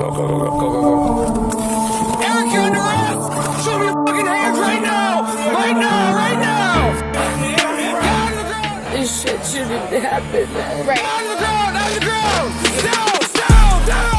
Go, go, go, go, go, go, go. Eric, you're under arrest! Show me your fucking hands right now! Right now! Right now! Get on the ground! This shit shouldn't happen, man. Right. On the ground! On the ground! Down! Down! Down!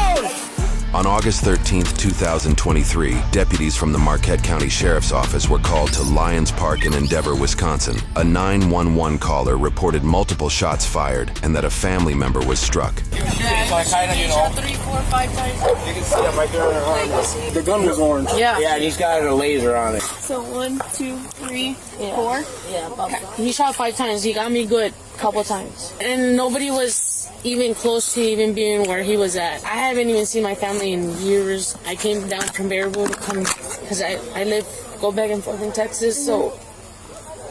On August 13th, 2023, deputies from the Marquette County Sheriff's Office were called to Lions Park in Endeavor, Wisconsin. A 911 caller reported multiple shots fired and that a family member was struck. Shot 3, 4, 5 times. You can see it right there on her arm. The gun was orange. Yeah. Yeah, and he's got a laser on it. So 1, 2, 3, 4. Yeah, about that. He shot 5 times. He got me good a couple times. And nobody was even close to even being where he was at. I haven't even seen my family in years. I came down from Bearable to come because I go back and forth in Texas, so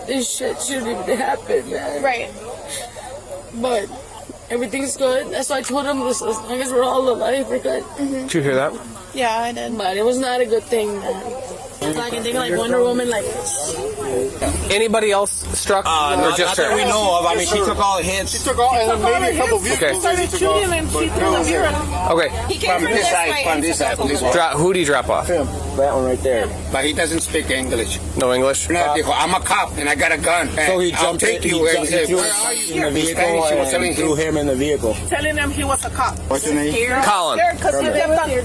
this shit shouldn't happen, man. Right. But everything's good. That's why I told him, as long as we're all alive, we're good. Did you hear that? Yeah, I did. But it was not a good thing, man. So I can think of like Wonder Woman, like Anybody else struck? or just Not that her? we know of. I mean, she took all the hits. She took all, and then maybe a couple vehicles. Okay. Started shooting and she threw a beer at him. Okay. He came from this way. From this side, from this one. Who do you drop off? That one right there. But he doesn't speak English. No English? I'm a cop and I got a gun. So he I'll jumped take in, you. he And he said, threw where are you? in the vehicle Spanish, he was telling and threw him in the vehicle. Telling him he was a cop. What's your name? Colin.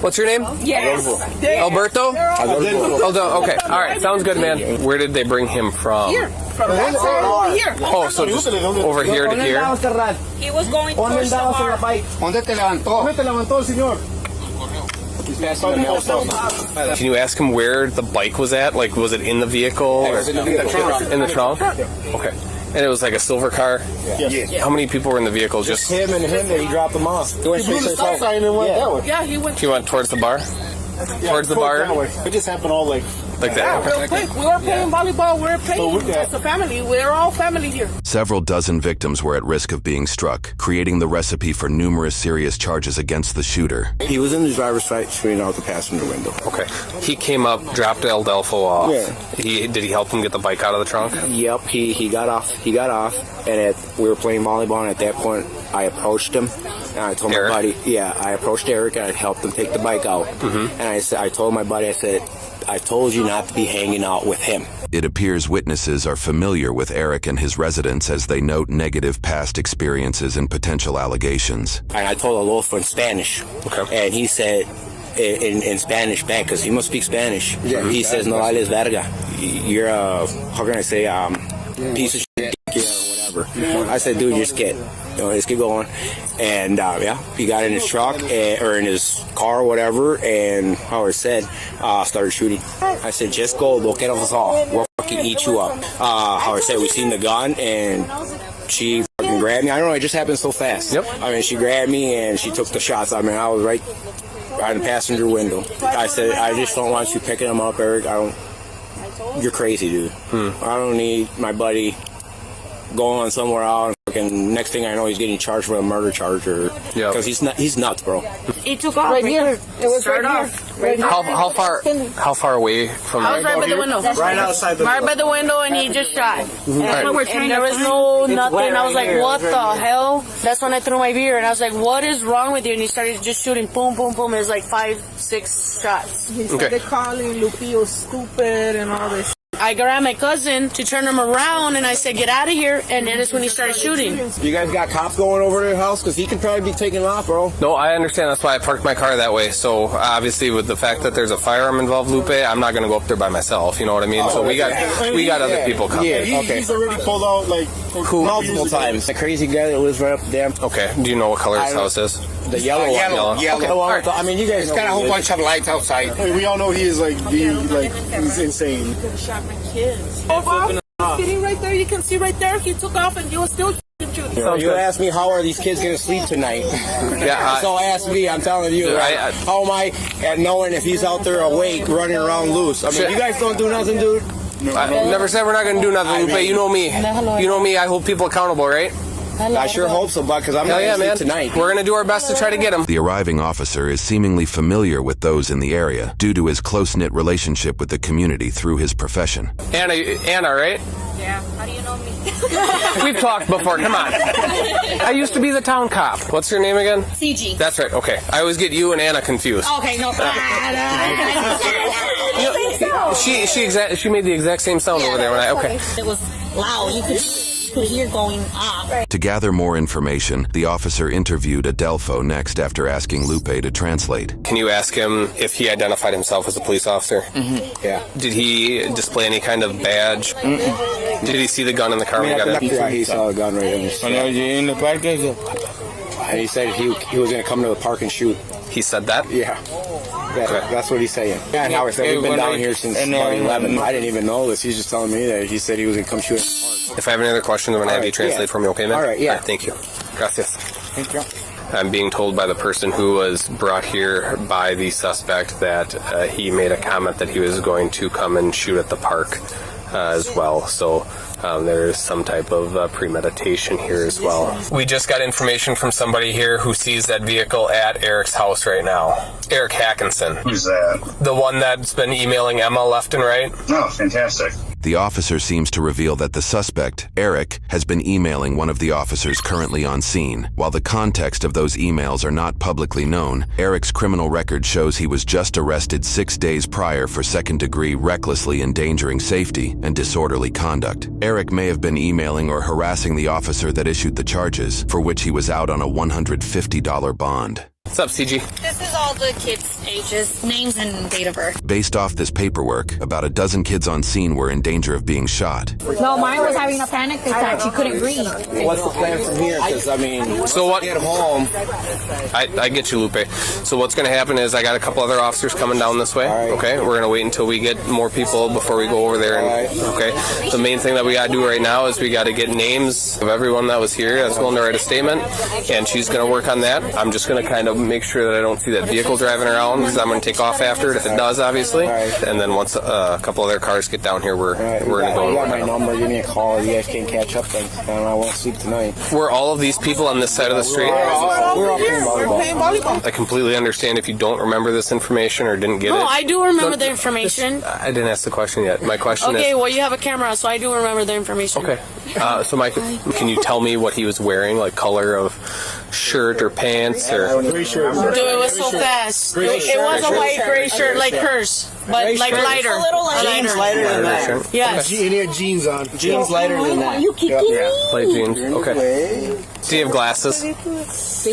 What's your name? Yes. Alberto? Aldo. Okay. All right. Sounds good, man. Where did they bring him from? Here. From that side over here. Oh, so just over here to here? He was going towards the bar. ¿Dónde te levantó? ¿Dónde te levantó el señor? Can you ask him where the bike was at? Like, was it in the vehicle? Or in the trunk? Okay. And it was like a silver car? Yes. How many people were in the vehicle? Just Him and him, and he dropped them off. He He blew the stop sign and went that way. Yeah, he went you went towards the bar? Towards the bar? That way. It just happened all like that? Okay. real quick. We were playing volleyball. We were playing as a family. We're all family here. Several dozen victims were at risk of being struck, creating the recipe for numerous serious charges against the shooter. He was in the driver's side, screening out the passenger window. Okay. He came up, dropped El Delfo off. Yeah. Did he help him get the bike out of the trunk? Yep, he got off, and we were playing volleyball, and at that point, I approached him, and I told Eric? my buddy, I approached Eric, and I helped him take the bike out. And I told my buddy, I said, I told you not to be hanging out with him. It appears witnesses are familiar with Eric and his residence as they note negative past experiences and potential allegations. And I told Adolfo in Spanish, and he said, in Spanish back, because he must speak Spanish, he says, no vales verga. You're a, how can I say, piece of shit, or whatever. I said, dude, just get going. And he got in his truck or in his car or whatever, and Howard said, started shooting. I said, just go, they'll get us all. We'll fucking eat you up. Howard said, we seen the gun, and she fucking grabbed me. I don't know, it just happened so fast. Yep. I mean, she grabbed me and she took the shots. I mean, I was right in the passenger window. I said, I just don't want you picking them up, Eric. You're crazy, dude. I don't need my buddy going somewhere out. And next thing I know, he's getting charged for a murder charge, because he's nuts, bro. he took off right here. It was right off. Right How far away from? I was right by the window. Right outside the Right by the window, and he just shot. And there was no nothing. I was like, what the hell? That's when I threw my beer, and I was like, what is wrong with you? And he started just shooting, boom, boom, boom. It was like 5, 6 shots. He started calling Lupillo stupid and all this. I grabbed my cousin to turn him around, and I said, get out of here. And then that's when he started shooting. You guys got cops going over to your house? Because he could probably be taken off, bro. No, I understand. That's why I parked my car that way. So obviously, with the fact that there's a firearm involved, Lupe, I'm not going to go up there by myself. You know what I mean? So we got other people coming. Yeah, he's already pulled out like multiple times. The crazy guy that lives right up there. Okay. Do you know what color his house is? The yellow one. Yellow. Okay, well, I mean, you guys It's got a whole bunch of lights outside. I mean, we all know he is he's insane. Shot my kids. Sitting right there, you can see right there. He took off and you were still shooting. You asked me, how are these kids going to sleep tonight? So ask me, I'm telling you. How am I at knowing if he's out there awake, running around loose? I mean, you guys don't do nothing, dude? I never said we're not going to do nothing, Lupe. You know me. You know me. I hold people accountable, right? I sure hope so, bud, because I'm not going to sleep tonight. We're going to do our best to try to get him. The arriving officer is seemingly familiar with those in the area due to his close-knit relationship with the community through his profession. Anna, right? Yeah. How do you know me? We've talked before. Come on. I used to be the town cop. What's your name again? CG. That's right. Okay. I always get you and Anna confused. Okay, no. She made the exact same sound over there when I. Okay. It was loud. You could hear going off. To gather more information, the officer interviewed Adelfo next after asking Lupe to translate. Can you ask him if he identified himself as a police officer? Mm-hmm. Yeah. Did he display any kind of badge? Mm-mm. Did he see the gun in the car when he got in? Yeah, he saw a gun right in his. And he said he was going to come to the park and shoot. He said that? Yeah. That's what he's saying. Yeah, and Howard said we've been down here since 11. I didn't even know this. He's just telling me that he said he was going to come shoot in the park. If I have any other questions, I'm going to have you translate for me, okay, man? All right, yeah. Thank you. Gracias. Thank you. I'm being told by the person who was brought here by the suspect that he made a comment that he was going to come and shoot at the park as well. So there is some type of premeditation here as well. We just got information from somebody here who sees that vehicle at Eric's house right now. Eric Hackinson. Who's that? The one that's been emailing Emma left and right. Oh, fantastic. The officer seems to reveal that the suspect, Eric, has been emailing one of the officers currently on scene. While the context of those emails are not publicly known, Eric's criminal record shows he was just arrested 6 days prior for second-degree recklessly endangering safety and disorderly conduct. Eric may have been emailing or harassing the officer that issued the charges, for which he was out on a $150 bond. What's up, CG? This is all the kids' ages, names, and date of birth. Based off this paperwork, about a dozen kids on scene were in danger of being shot. No, mine was having a panic attack. She couldn't breathe. What's the plan from here? Because, I mean, so what? Get home. I get you, Lupe. So what's going to happen is I got a couple other officers coming down this way. Right. Okay, we're going to wait until we get more people before we go over there. And, okay, the main thing that we got to do right now is we got to get names of everyone that was here that's willing to write a statement, and she's going to work on that. I'm just going to kind of make sure that I don't see that vehicle driving around because I'm going to take off after it if it does, obviously. And then once a couple other cars get down here, we're going to go. You got my number. Give me a call. You guys can catch up then. I won't sleep tonight. Were all of these people on this side of the street? We're all playing volleyball. I completely understand if you don't remember this information or didn't get it. No, I do remember the information. I didn't ask the question yet. My question is... Okay, well, you have a camera, so I do remember the information. Okay. So, Mike, can you tell me what he was wearing, like color of shirt or pants? Or... Dude, it was so fast. It was a white gray shirt like hers, but like lighter. A little lighter. Jeans lighter than that. Yes. And he had jeans on. Jeans lighter than that. You kidding me? Light jeans. Okay. Do you have glasses? Do you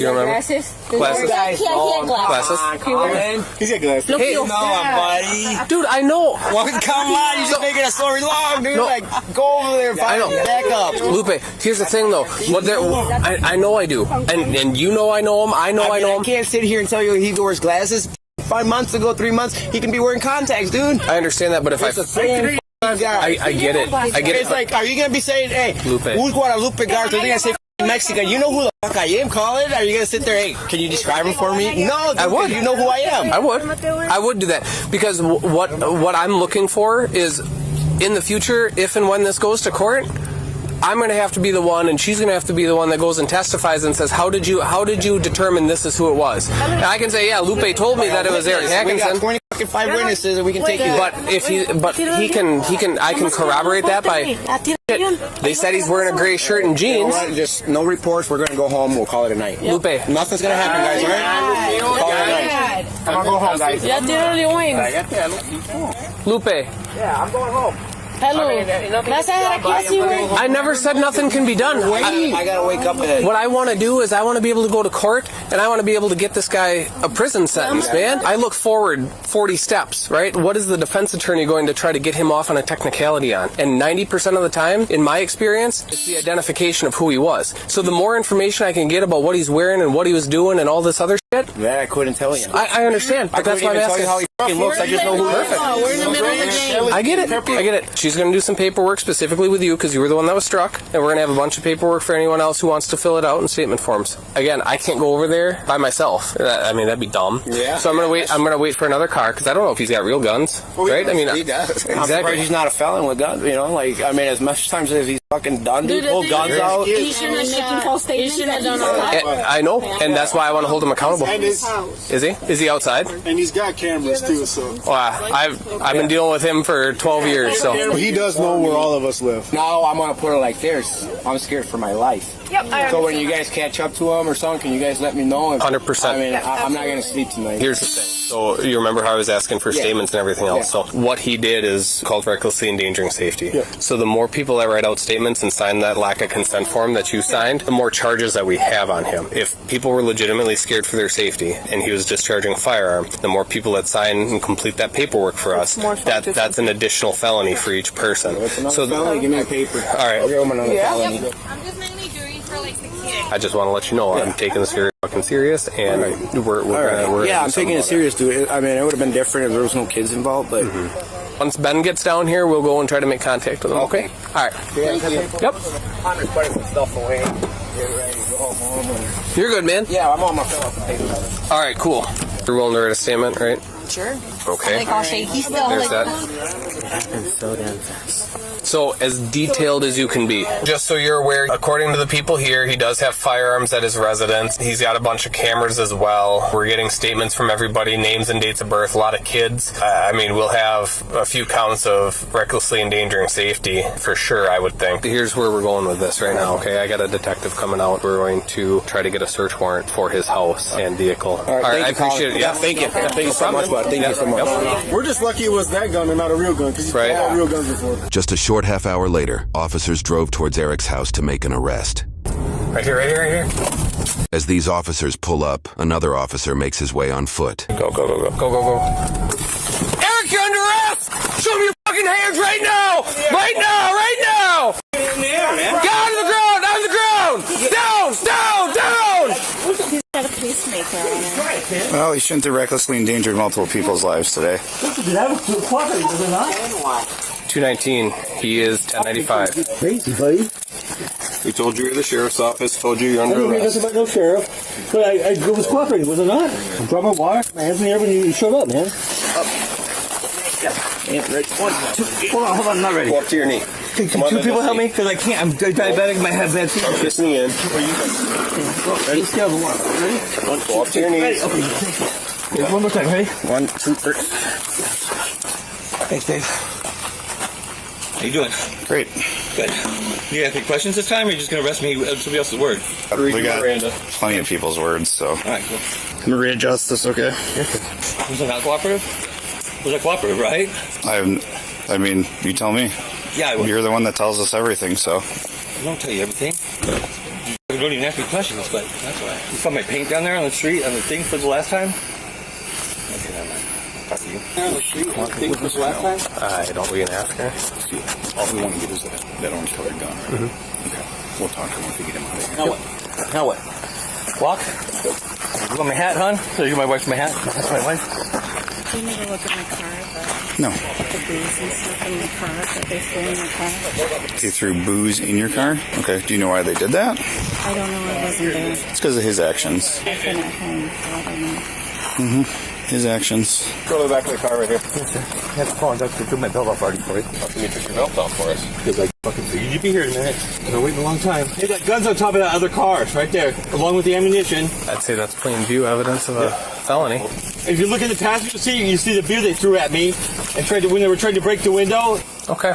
remember? Glasses? Glasses? He had glasses. Glasses? He's got glasses. Look, Hey, you buddy. Dude, I know. Well, come on, you're just making a story long, dude. No. Like, go over there and I know. back up. Lupe, here's the thing, though. I know I do. And you know I know him. I know I know I him. can't sit here and tell you he wears glasses. 5 months ago, 3 months, he can be wearing contacts, dude. I understand that, but if It's the same guy. I get it. I get It's it. like, are you going to be saying, hey, Lupe. who's Guadalupe Garza? They're going to say Mexican. You know who the fuck I am, Colin? Are you going to sit there, hey, can you describe him for me? No, dude, I would. You know who I am. I would do that because what I'm looking for is in the future, if and when this goes to court, I'm going to have to be the one, and she's going to have to be the one that goes and testifies and says, "How did you determine this is who it was?" And I can say, "Yeah, Lupe told me that it was Eric We got Hackinson." 25 witnesses, and we can take you. But I can corroborate that by. They said he's wearing a gray shirt and jeans. Just no reports. We're going to go home. We'll call it a night. Lupe, Nothing's going to happen, guys, all right? Call it a night. I'm going to go home, guys. Ya tiene el wings. Lupe. Yeah, I'm going home. Hello. Vas a dejar aquí así, güey. I never said nothing can be done. I got to wake up ahead. What I want to do is I want to be able to go to court and I want to be able to get this guy a prison sentence, man. I look forward 40 steps, right? What is the defense attorney going to try to get him off on a technicality on? And 90% of the time, in my experience, it's the identification of who he was. So the more information I can get about what he's wearing and what he was doing and all this other shit, That I couldn't tell you. I understand, but that's why I'm asking. How he fucking looks. I just know who. Perfect. We're in the middle of the game. I get it. She's going to do some paperwork specifically with you because you were the one that was struck, and we're going to have a bunch of paperwork for anyone else who wants to fill it out in statement forms. Again, I can't go over there by myself. I mean, that'd be dumb. Yeah. So I'm going to wait. I'm going to wait for another car because I don't know if he's got real guns, right? I mean, he does. I'm exactly. surprised he's not a felon with guns. You know, like I mean, as much times as he's fucking done, dude. Dude, Pull guns out. He shouldn't have shot. He shouldn't have done all that. I know, and that's why I want to hold him accountable. And Is he? Is he outside? and he's got cameras too, so. I've been dealing with him for 12 years, so. He does know where all of us live. Now I'm gonna put it like this. I'm scared for my life. Yep. So when you guys catch up to him or something, can you guys let me know? 100%. I mean, I'm not gonna sleep tonight. Here's the thing. So you remember how I was asking for statements and everything else. So what he did is called recklessly endangering safety. Yeah. So the more people that write out statements and sign that lack of consent form that you signed, the more charges that we have on him. If people were legitimately scared for their safety and he was discharging a firearm, the more people that sign and complete that paperwork for us, that's an additional felony for each person. So felony, give me a paper. All right. I'll give him another felony. I'm just mainly doing for like 6 days. I just want to let you know I'm taking this very fucking serious, and we're Yeah, I'm taking it serious, dude. I mean, it would have been different if there was no kids involved, but. Once Ben gets down here, we'll go and try to make contact with him. Okay. All right. Thank you. Yep. I'm just putting some stuff away. Get ready to go home. You're good, man. Yeah, I'm on my phone. All right. Cool. You're willing to write a statement, right? Sure. Okay. Like all shaky still. There's like, that. So as detailed as you can be. Just so you're aware, according to the people here, he does have firearms at his residence. He's got a bunch of cameras as well. We're getting statements from everybody, names and dates of birth, a lot of kids. I mean, we'll have a few counts of recklessly endangering safety for sure, I would think. Here's where we're going with this right now, okay? I got a detective coming out. We're going to try to get a search warrant for his house and vehicle. All right, thank I you, Colin. appreciate it. Yeah, thank you. Thank you so much, bud. Thank you so much. Yep. We're just lucky it was that gun and not a real gun, because he's had real guns before. Just a short half hour later, officers drove towards Eric's house to make an arrest. Right here. As these officers pull up, another officer makes his way on foot. Go. Eric, you're under arrest! Show me your fucking hands right now! Right now! Get on the ground! Down! He's got a pacemaker on him. Well, he shouldn't have recklessly endangered multiple people's lives today. 219. He is 1095. Crazy, buddy. We told you you're the sheriff's office. Told you you're under I didn't arrest. about no sheriff, but I was cooperating, was I not? I brought my water, my hands in the air when you showed up, man. Yeah, ready. 1, 2, hold on, I'm not ready. Go up to your knee. Can two people help me? Because I can't, I'm diabetic, my head bad feet. I'm kissing you in. Ready? Scale of 1. Ready? Go up to your knees. Ready? Okay. One more time, ready? 1, 2, 3. Thanks, Dave. How you doing? Great. Good. You got any questions this time, or are you just going to arrest me with somebody else's word? We got plenty of people's words, so. All right, cool. Maria Justice, okay? Was that not cooperative? Was that cooperative, right? I mean, you tell me. Yeah, I would. You're the one that tells us everything, so. I don't tell you everything. You don't even ask me questions, but that's why. You saw my paint down there on the street, on the thing for the last time? Okay, never mind. Talk to you. On the street, thing for the last time? I don't. We can ask her. All we want to get is that orange colored gun. Mm-hmm. Okay. We'll talk to him if we get him out of here. Now what? Walk? You want my hat, hon? So you my wife's my hat? That's my wife. They never look at my car, but No. the booze and stuff in my car that they threw in my car. They threw booze in your car? Okay. Do you know why they did that? I don't know, I wasn't there. It's because of his actions. I've been at home, so I don't know. Mm-hmm. His actions. Go to the back of the car right here. I have to call and took my belt off already for it. How come you took your belt off for us? Because I fucking figured you'd be here in a minute. I've been waiting a long time. They got guns on top of that other car, right there, along with the ammunition. I'd say that's plain view evidence of a felony. If you look in the passenger seat, you see the beer they threw at me and when they were trying to break the window. Okay.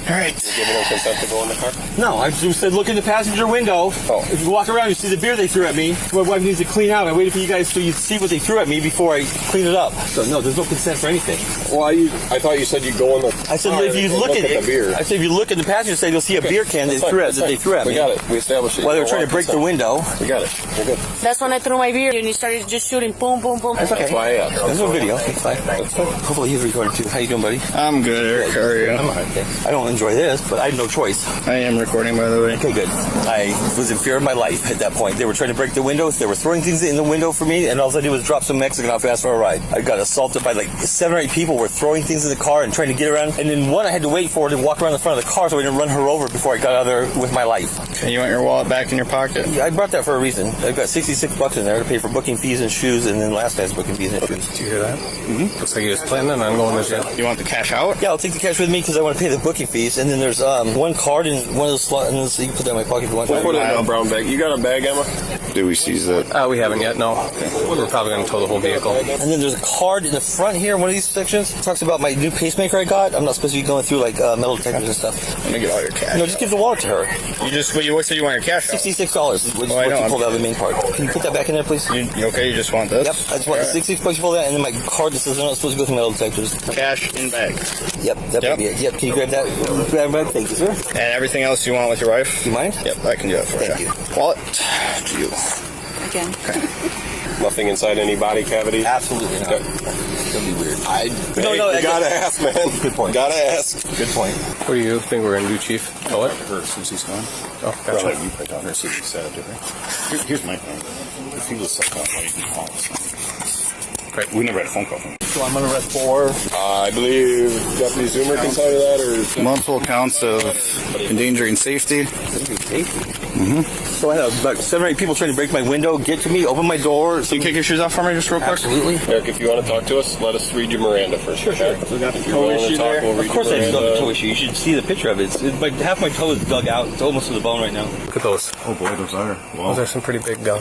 All right. You giving them consent to go in the car? No, I just said look in the passenger window. Oh. If you walk around, you see the beer they threw at me. My wife needs to clean out. I waited for you guys so you see what they threw at me before I clean it up. So no, there's no consent for anything. Well, I thought you said you'd go in the I said if you look at the beer. I said if you look in the passenger side, you'll see a beer can that they threw at me. We got it. We established it. While they were trying to break the window. We got it. We're good. That's when I threw my beer and he started just shooting boom, boom, boom. That's okay. That's why I asked. There's no video. It's fine. Hopefully he's recording too. How you doing, buddy? I'm good, Eric. How are you? I'm alright. Thanks. I don't enjoy this, but I had no choice. I am recording, by the way. Okay, good. I was in fear of my life at that point. They were trying to break the windows. They were throwing things in the window for me, and all I did was drop some Mexican off fast for a ride. I got assaulted by like 7 or 8 people were throwing things in the car and trying to get around. And then one I had to wait for to walk around the front of the car so I didn't run her over before I got out of there with my life. And you want your wallet back in your pocket? I brought that for a reason. I've got $66 in there to pay for booking fees and shoes, and then last night's booking fees and shoes. Did you hear that? Mm-hmm. Looks like he was planning on going to jail. You want the cash out? Yeah, I'll take the cash with me because I want to pay the booking fees. these, and then there's one card in one of the slots. You can put that in my pocket if you want. We'll put it in a brown bag. You got a bag, Emma? Do we seize that? We haven't yet, no. We're probably going to tow the whole vehicle. And then there's a card in the front here, one of these sections. It talks about my new pacemaker I got. I'm not supposed to be going through like metal detectors and stuff. Let me get all your cash. No, just give the wallet to her. What said you want your cash? $66 is what you pulled out of the main part. Can you put that back in there, please? You okay? You just want this? Yep, I just want the 66 bucks for that, and then my card that says I'm not supposed to go through metal detectors. Cash in bag. Yep, that would be it. Yep, can you grab that? Grab bag? Thank you, sir. And everything else you want with your wife? Do you mind? Yep, I can do that for Thank you. Wallet. To you. Again. Nothing inside any body cavity? Absolutely not. It's going to be weird. You gotta ask, man. Good point. Gotta ask. Good point. What do you think we're going to do, Chief? Oh, what? Her since he's gone. Oh, gotcha. Well, you put on her since he said it, didn't he? Here's my thing. If he was sucked out, why you can call us? Right. We never had a phone call from him. So I'm under arrest for... I believe Deputy Zoomer can tell you that, or... Multiple counts of endangering safety. So I had about 7 or 8 people trying to break my window, get to me, open my door. Can you kick your shoes off for me just real quick? Absolutely. Eric, if you want to talk to us, let us read your Miranda first. Sure. We got the toe issue there. Of course I dug the toe issue. You should see the picture of it. Half my toe is dug out. It's almost to the bone right now. Look at those. Oh boy, those are. Wow. Those are some pretty big gun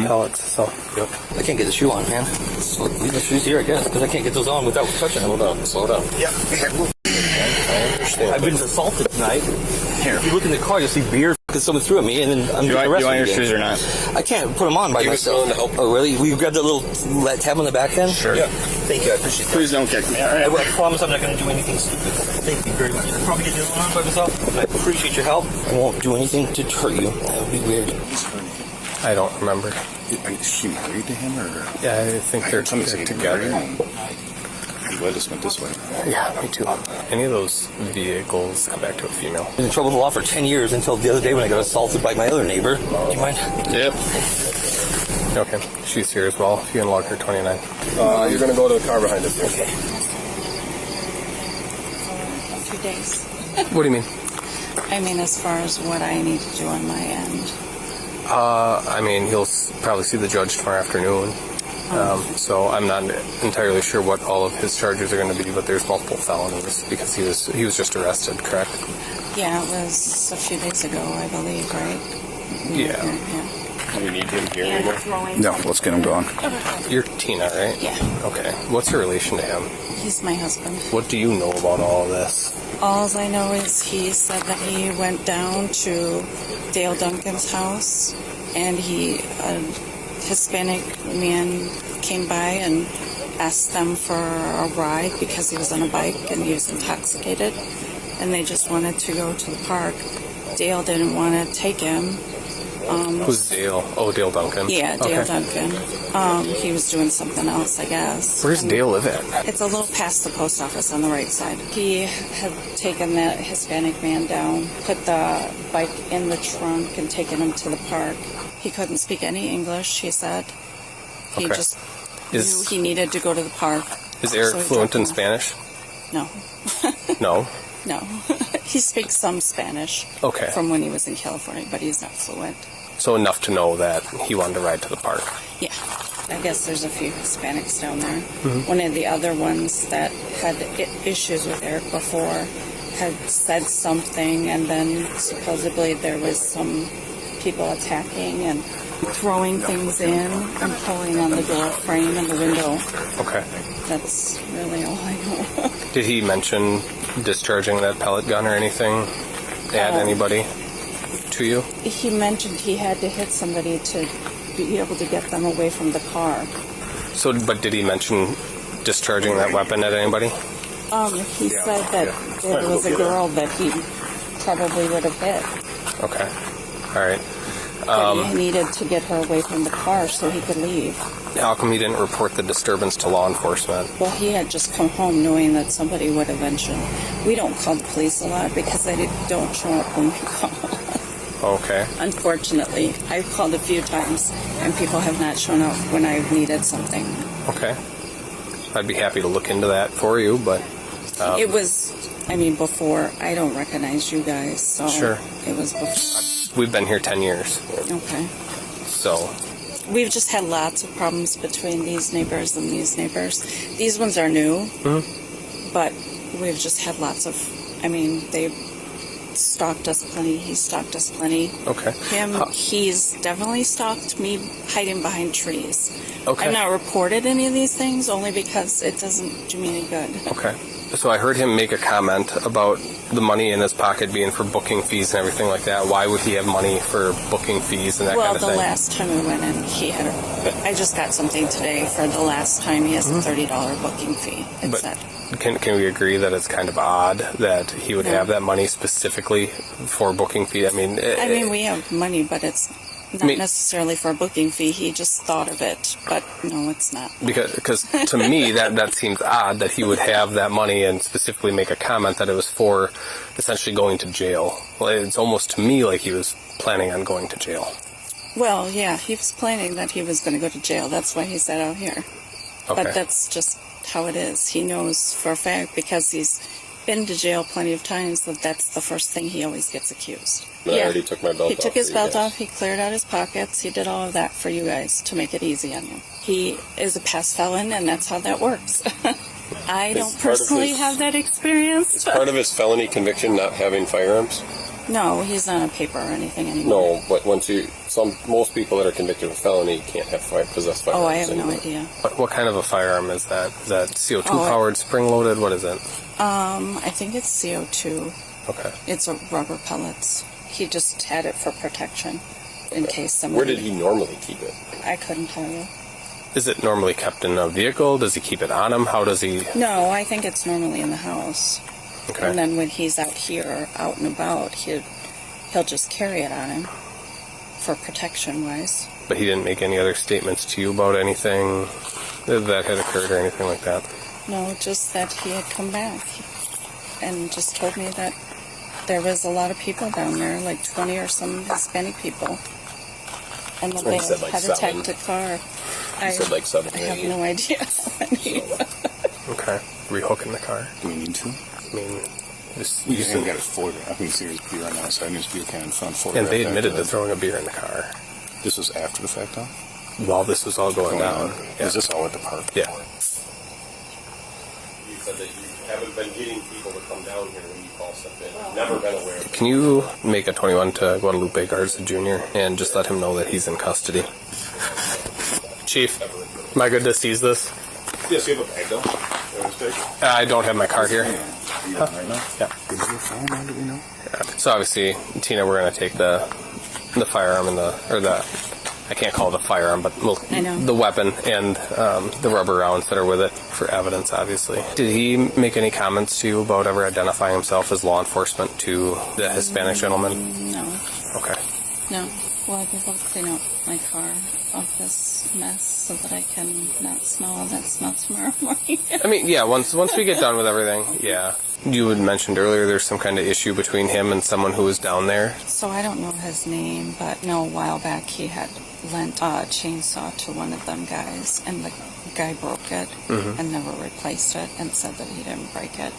pellets. So, yep. I can't get the shoe on, man. So leave the shoes here, I guess, because I can't get those on without touching them. Slow down. Yeah. I've been assaulted tonight. Here. If you look in the car, you'll see beer because someone threw at me, and then I'm getting arrested. Do you want your again. shoes or not? I can't put them on by myself. To help. Oh, really? Will you grab that little tab on the back then? Sure. Yeah. Thank you. I appreciate that. Please don't kick me. All right. I promise I'm not going to do anything stupid. Thank you very much. I'll probably get the other one by myself, but I appreciate your help. I won't do anything to hurt you. That would be weird. I don't remember. Is she married to him, or? Yeah, I think they're together. He let us went this way. Yeah, me too. Any of those vehicles come back to a female? Been in trouble with the law for 10 years until the other day when I got assaulted by my other neighbor. Do you mind? Yep. Okay, she's here as well. If you can log her 29. You're going to go to the car behind us. Okay. A few days. What do you mean? I mean, as far as what I need to do on my end. I mean, he'll probably see the judge tomorrow afternoon. So I'm not entirely sure what all of his charges are going to be, but there's multiple felonies because he was just arrested, correct? Yeah, it was a few days ago, I believe, right? Yeah. Do we need him here And anymore? throwing. No, let's get him going. You're Tina, right? Yeah. Okay. What's your relation to him? He's my husband. What do you know about all of this? All I know is he said that he went down to Dale Duncan's house, and a Hispanic man came by and asked them for a ride because he was on a bike and he was intoxicated, and they just wanted to go to the park. Dale didn't want to take him. Who's Dale? Oh, Dale Duncan. Yeah, Dale Duncan. He was doing something else, I guess. Where's Dale live at? It's a little past the post office on the right side. He had taken that Hispanic man down, put the bike in the trunk, and taken him to the park. He couldn't speak any English, he said. He just knew he needed to go to the park. Is Eric So he fluent in dropped him Spanish? off. No. No. He speaks some Spanish Okay. from when he was in California, but he's not fluent. So enough to know that he wanted to ride to the park. Yeah. I guess there's a few Hispanics down there. Mm-hmm. One of the other ones that had issues with Eric before had said something, and then supposedly there was some people attacking and throwing things in and pulling on the door frame and the window. Okay. That's really all I know. Did he mention discharging that pellet gun or anything at anybody to you? He mentioned he had to hit somebody to be able to get them away from the car. So, but did he mention discharging that weapon at anybody? He said that there was a girl that he probably would have hit. Okay. All right. But he needed to get her away from the car so he could leave. How come he didn't report the disturbance to law enforcement? Well, he had just come home knowing that somebody would eventually. We don't call the police a lot because they don't show up when we call. Okay. Unfortunately, I've called a few times and people have not shown up when I've needed something. Okay. I'd be happy to look into that for you, but... It was, before. I don't recognize you guys, so... Sure. It was before. We've been here 10 years. Okay. So... We've just had lots of problems between these neighbors and these neighbors. These ones are new, but we've just had lots of I mean, they stalked us plenty. He stalked us plenty. Okay. He's definitely stalked me hiding behind trees. Okay. I've not reported any of these things only because it doesn't do me any good. Okay. So I heard him make a comment about the money in his pocket being for booking fees and everything like that. Why would he have money for booking fees and that kind of thing? Well, the last time we went in, I just got something today for the last time. He has a $30 booking fee. It said. Can we agree that it's kind of odd that he would have that money specifically for booking fee? I mean, we have money, but it's not necessarily for a booking fee. He just thought of it, but no, it's not. Because to me, that seems odd that he would have that money and specifically make a comment that it was for essentially going to jail. Well, it's almost to me like he was planning on going to jail. Well, yeah, he was planning that he was going to go to jail. That's why he said out here. Okay. But that's just how it is. He knows for a fact because he's been to jail plenty of times that that's the first thing he always gets accused. I already took my belt off. He took his belt off. He cleared out his pockets. He did all of that for you guys to make it easy on you. He is a past felon, and that's how that works. I don't personally have that experience. Is part of his felony conviction not having firearms? No, he's not on paper or anything anymore. No, but most people that are convicted of felony can't possess firearms. Oh, I have no idea. What kind of a firearm is that? Is that CO2 powered, spring loaded? What is it? I think it's CO2. Okay. It's a rubber pellets. He just had it for protection in case somebody... Where did he normally keep it? I couldn't tell you. Is it normally kept in a vehicle? Does he keep it on him? How does he... No, I think it's normally in the house. Okay. And then when he's out here, out and about, he'll just carry it on him for protection-wise. But he didn't make any other statements to you about anything that had occurred or anything like that? No, just that he had come back and just told me that there was a lot of people down there, like 20 or some Hispanic people. And that they had attacked a car. He said like 7 or 8. I have no idea how many. Okay. Rehooking the car. Do we need to? I mean, we just haven't got his photograph. I can see his beer on the outside. His beer can found photograph. And they admitted to throwing a beer in the car. This was after the fact, though? While this was all going down. Yeah. Is this all at the park? Yeah. You said that you haven't been getting people to come down here when you call stuff in. You've never been aware of it. Can you make a 21 to Guadalupe Garza Jr. and just let him know that he's in custody? Chief, am I good to seize this? Yes, you have a bag, though. I don't have my car here. Huh? Right now? Yeah. Is your phone on, do we know? Yeah. So obviously, Tina, we're going to take the firearm and I can't call it a firearm, but the weapon and the rubber rounds that are with it for evidence, obviously. Did he make any comments to you about ever identifying himself as law enforcement to the Hispanic gentleman? No. Okay. No. Well, I guess I'll clean out my car off this mess so that I can not smell all that smell tomorrow morning. I mean, yeah, once we get done with everything, yeah. You had mentioned earlier there's some kind of issue between him and someone who was down there. So I don't know his name, but a while back he had lent a chainsaw to one of them guys, and the guy broke it and never replaced it and said that he didn't break it.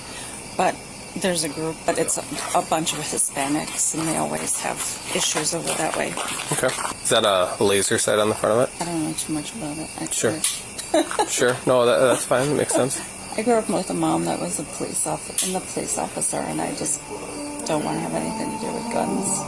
But there's a group, but it's a bunch of Hispanics, and they always have issues over that way. Okay. Is that a laser sight on the front of it? I don't know too much about it, actually. Sure. Sure. No, that's fine. That makes sense. I grew up with a mom that was a police officer, and I just don't want to have anything to do with guns.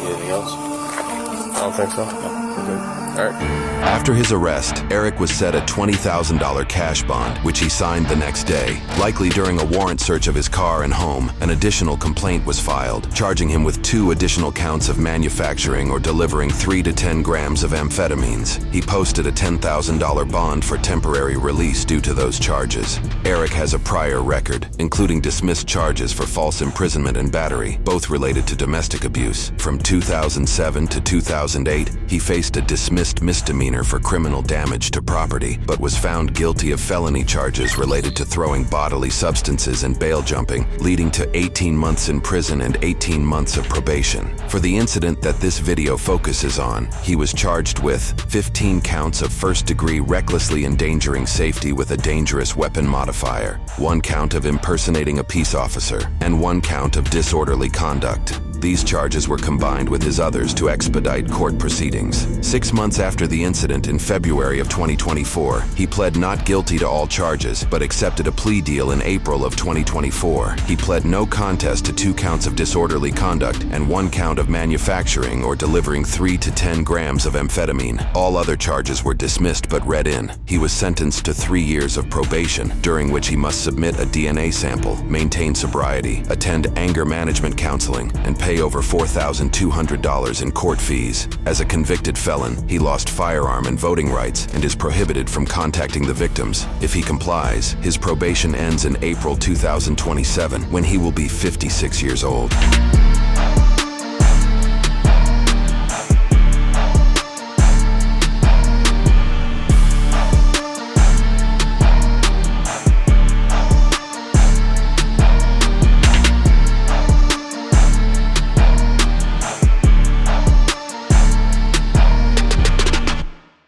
Anything else? I don't think so. No, we're good. All right. After his arrest, Eric was set a $20,000 cash bond, which he signed the next day. Likely during a warrant search of his car and home, an additional complaint was filed, charging him with 2 additional counts of manufacturing or delivering 3 to 10 grams of amphetamines. He posted a $10,000 bond for temporary release due to those charges. Eric has a prior record, including dismissed charges for false imprisonment and battery, both related to domestic abuse. From 2007 to 2008, he faced a dismissed misdemeanor for criminal damage to property, but was found guilty of felony charges related to throwing bodily substances and bail jumping, leading to 18 months in prison and 18 months of probation. For the incident that this video focuses on, he was charged with 15 counts of first-degree recklessly endangering safety with a dangerous weapon modifier, 1 count of impersonating a peace officer, and 1 count of disorderly conduct. These charges were combined with his others to expedite court proceedings. 6 months after the incident in February of 2024, he pled not guilty to all charges, but accepted a plea deal in April of 2024. He pled no contest to 2 counts of disorderly conduct and 1 count of manufacturing or delivering 3 to 10 grams of amphetamine. All other charges were dismissed but read in. He was sentenced to 3 years of probation, during which he must submit a DNA sample, maintain sobriety, attend anger management counseling, and pay over $4,200 in court fees. As a convicted felon, he lost firearm and voting rights and is prohibited from contacting the victims. If he complies, his probation ends in April 2027, when he will be 56 years old.